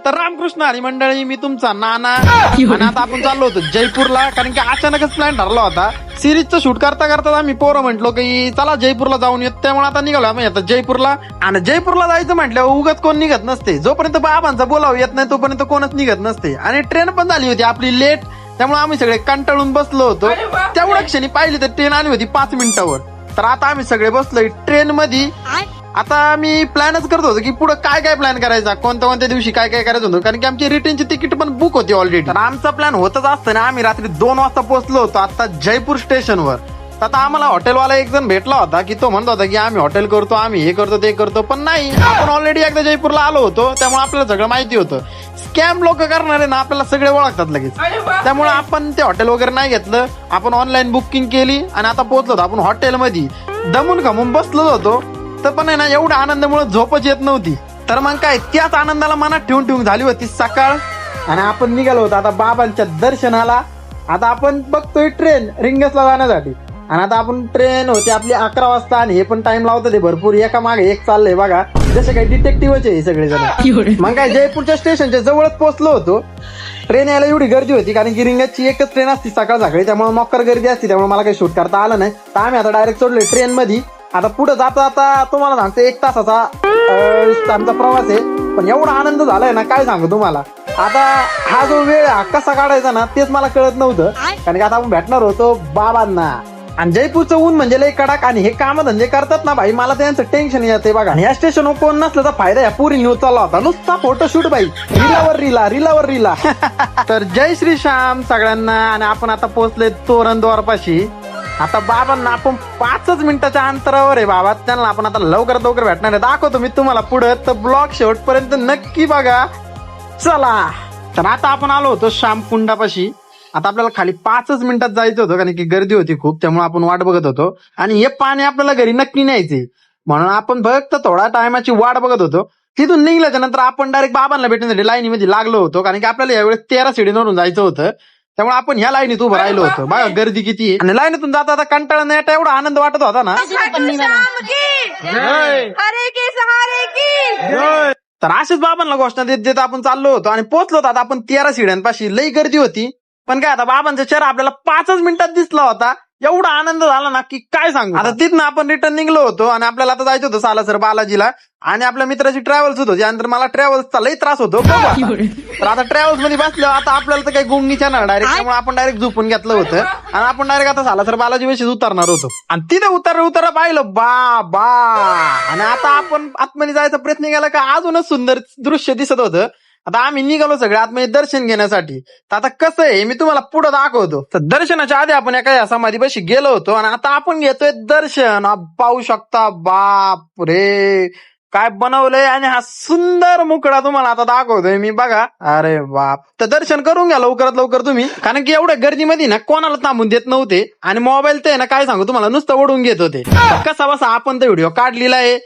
तर रामकृष्ण आणि मंडळी, मी तुमचा नाना. आणि आता आपण चाललो होतो जयपूरला, कारण की अचानकच प्लॅन ठरला होता. सिरीजचं शूट करता करता आम्ही पोरं म्हटलो की चला जयपूरला जाऊन येत, त्यामुळे आता निघालो आम्ही आता जयपूरला. आणि जयपूरला जायचं म्हटल्यावर उगाच कोण निघत नसते, जोपर्यंत बाबांचा बोलाव येत नाही तोपर्यंत कोणच निघत नसते. आणि ट्रेन पण झाली होती आपली लेट, त्यामुळे आम्ही सगळे कंटाळून बसलो होतो. तेवढ्या क्षणी पाहिली तर ट्रेन आली होती 5 मिनिटावर. तर आता आम्ही सगळे बसलोय ट्रेन मध्ये. आता मी प्लॅनच करत होतो की पुढे काय काय प्लॅन करायचा, कोणत्या दिवशी काय काय करायचं होतं, कारण की आमची रिटर्नची तिकीट पण बुक होती ऑलरेडी. तर आमचा प्लॅन होतच असतं ना. आम्ही रात्री 2 वाजता पोहोचलो होतो आता जयपूर स्टेशनवर. तर आता आम्हाला हॉटेलवाला एक जण भेटला होता की तो म्हणत होता की आम्ही हॉटेल करतो, आम्ही हे करतो ते करतो, पण नाही, आपण ऑलरेडी एकदा जयपूरला आलो होतो, त्यामुळे आपल्याला सगळं माहिती होतं. स्कॅम लोक करणारे ना आपल्याला सगळे ओळखतात लगेच, त्यामुळे आपण ते हॉटेल वगैरे नाही घेतलं. आपण ऑनलाईन बुकिंग केली आणि आता पोहोचलो होतो आपण हॉटेलमध्ये. दमून खमून बसलो होतो, तर पण आहे ना एवढ्या आनंदामुळे झोपच येत नव्हती. तर मग काय, त्याच आनंदाला मनात ठेवून झाली होती सकाळ. आणि आपण निघालो होतो आता बाबांच्या दर्शनाला. आता आपण बघतोय ट्रेन रिंगसला जाण्यासाठी. आणि आता आपण ट्रेन होती आपली 11 वाजता, आणि हे पण टाइम लावतं ते भरपूर, एका मागे एक चाललंय बघा, जसे काही डिटेक्टिव्हचे हे सगळे जण. मग काय जयपूरच्या स्टेशनच्या जवळच पोहोचलो होतो. ट्रेन यायला एवढी गर्दी होती, कारण की रिंगसची एकच ट्रेन असती सकाळ सकाळी, त्यामुळे मॉकर गर्दी असती, त्यामुळे मला काही शूट करता आलं नाही. तर आम्ही आता डायरेक्ट चढलोय ट्रेन मध्ये. आता पुढे जाता जाता तुम्हाला सांगतो 1 तासाचा आमचा प्रवास आहे, पण एवढा आनंद झालाय ना काय सांगू तुम्हाला. आता हा जो वेळ कसा काढायचा ना तेच मला कळत नव्हतं, कारण की आता आपण भेटणार होतो बाबांना. आणि जयपूरचं ऊन म्हणजे लय कडक, आणि हे काम धंदे करतात ना भाई, मला त्यांचं टेन्शन येते बघा. या स्टेशनवर कोण नसलं तर फायदा या पुरी न्यूज चालला होता, नुसता फोटोशूट भाई, रिलावर रीला. तर जय श्री श्याम सगळ्यांना. आणि आपण आता पोहोचले तोरणद्वार पाशी. आता बाबांना आपण 5 मिनिटाच्या अंतरावर आहे बाबा, त्यांना आपण आता लवकरात लवकर भेटणार आहे. दाखवतो मी तुम्हाला पुढे, तर ब्लॉग शेवटपर्यंत नक्की बघा. चला, तर आता आपण आलो होतो श्यामकुंडापाशी. आता आपल्याला खाली 5 मिनिटात जायचं होतं, कारण की गर्दी होती खूप, त्यामुळे आपण वाट बघत होतो. आणि हे पाणी आपल्याला घरी नक्की न्यायचे, म्हणून आपण फक्त थोडा टायमाची वाट बघत होतो. तिथून निघल्याच्या नंतर आपण डायरेक्ट बाबांना भेटण्यासाठी लाईनीमध्ये लागलो होतो, कारण की आपल्याला यावेळेस 13 शिडीवरून जायचं होतं, त्यामुळे आपण ह्या लाईनीत उभं राहिलो होतो. बघा गर्दी किती आहे. आणि लाईनीतून जाता आता कंटाळा नाही, एवढा आनंद वाटत होता ना. तर असेच बाबांना घोषणा देत देत आपण चाललो होतो आणि पोहोचलो होतो आता आपण 13 शिड्यांपाशी. लई गर्दी होती, पण काय आता बाबांचा चेहरा आपल्याला 5 मिनिटात दिसला होता. एवढा आनंद झाला ना की काय सांगू. आता तिथनं आपण रिटर्न निघलो होतो, आणि आपल्याला आता जायचं होतं सालासर बालाजीला. आणि आपल्या मित्राची ट्रॅव्हल्स होती, त्यानंतर मला ट्रॅव्हल्सचा लई त्रास होतो. तर आता ट्रॅव्हल्स मध्ये बसलो, आता आपल्याला तर काही गुंगीच्या ना डायरेक्ट, त्यामुळे आपण डायरेक्ट झोपून घेतलं होतं. आणि आपण डायरेक्ट आता सालासर बालाजी विषयी उतरणार होतो. आणि तिथे उतर पाहिलं बा. आणि आता आपण आतमध्ये जायचा प्रयत्न केला का अजूनच सुंदर दृश्य दिसत होतं. आता आम्ही निघालो सगळे आतमध्ये दर्शन घेण्यासाठी. तर आता कसं आहे मी तुम्हाला पुढे दाखवतो. तर दर्शनाच्या आधी आपण एका समाधीपाशी गेलो होतो, आणि आता आपण घेतोय दर्शन. पाहू शकता बाप रे काय बनवलंय, आणि हा सुंदर मुखडा तुम्हाला आता दाखवतोय मी बघा. अरे बाप. तर दर्शन करून घ्या लवकरात लवकर तुम्ही, कारण की एवढ्या गर्दीमध्ये ना कोणाला थांबून देत नव्हते. आणि मोबाईल ते ना काय सांगू तुम्हाला नुसतं ओढून घेत होते. कसा बसा आपण तर व्हिडिओ काढलेला आहे.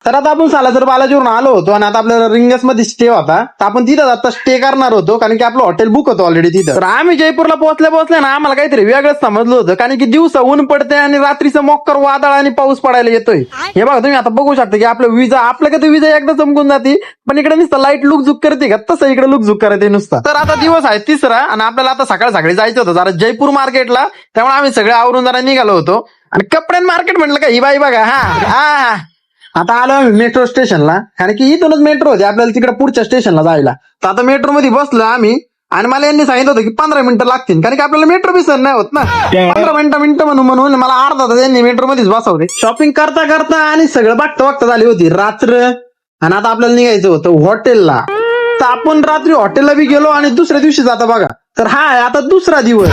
तर आता आपण सालासर बालाजीवरून आलो होतो, आणि आता आपल्याला रिंगस मध्ये स्टे होता, तर आपण तिथं आता स्टे करणार होतो, कारण की आपलं हॉटेल बुक होतं ऑलरेडी तिथं. तर आम्ही जयपूरला पोहोचल्या ना आम्हाला काहीतरी वेगळंच समजलं होतं, कारण की दिवसा ऊन पडते आणि रात्रीचं मॉकर वादळ आणि पाऊस पडायला येतोय. हे बघा तुम्ही आता बघू शकता की आपलं विजा एकदा चमकून जाते, पण इकडे नुसतं लाईट लुकझुक करते का तसं इकडे लुकझुक करते नुसतं. तर आता दिवस आहे 3रा, आणि आपल्याला आता सकाळी जायचं होतं जरा जयपूर मार्केटला, त्यामुळे आम्ही सगळे आवरून जरा निघालो होतो. आणि कपड्यां मार्केट म्हटलं का ही बाई बघा. हा आता आलो आम्ही मेट्रो स्टेशनला, कारण की इथूनच मेट्रो होती आपल्याला तिकडे पुढच्या स्टेशनला जायला. तर आता मेट्रो मध्ये बसलो आम्ही, आणि मला यांनी सांगितलं होतं की 15 मिनिटं लागतील, कारण की आपल्याला मेट्रो बी सर नाही होत ना. 15 मिनिटं म्हणून मला अर्धा तास यांनी मेट्रो मध्येच बसवते. शॉपिंग करता आणि सगळं बघता झाली होती रात्र. आणि आता आपल्याला निघायचं होतं हॉटेलला. तर आपण रात्री हॉटेलला बी गेलो, आणि दुसऱ्या दिवशी जाता बघा. तर हा आता दुसरा दिवस.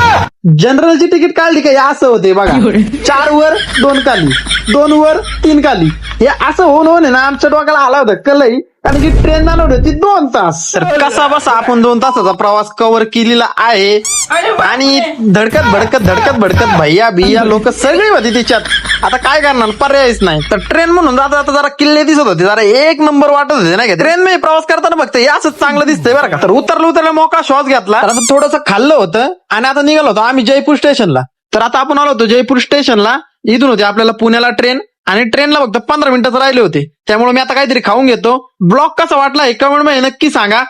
जनरलची तिकीट काढली का असं होते बघा, 4 वर 2 खाली, 2 वर 3 खाली. हे असं होऊन ना आमच्या डोक्याला आला होता कलई, कारण की ट्रेन चालवली होती 2 तास. तर कसा बसा आपण 2 तासाचा प्रवास कव्हर केलेला आहे. आणि धडकत भडकत भैया बिया लोक सगळी होती तिच्यात. आता काय करणार, पर्यायच नाही. तर ट्रेन म्हणून जाता जरा किल्ले दिसत होते, जरा एक नंबर वाटत होते नाही का. ट्रेन मध्ये प्रवास करताना बघते हे असंच चांगलं दिसतंय बरं का. तर उतरलं मोका श्वास घेतला, तर आता थोडंसं खाल्लं होतं, आणि आता निघालो होतो आम्ही जयपूर स्टेशनला. तर आता आपण आलो होतो जयपूर स्टेशनला. इथून होते आपल्याला पुण्याला ट्रेन, आणि ट्रेनला फक्त 15 मिनिटच राहिले होते. त्यामुळे मी आता काहीतरी खाऊन घेतो. ब्लॉग कसा वाटला हे कमेंट मध्ये नक्की सांगा.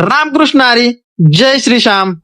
रामकृष्ण हरी, जय श्री श्याम.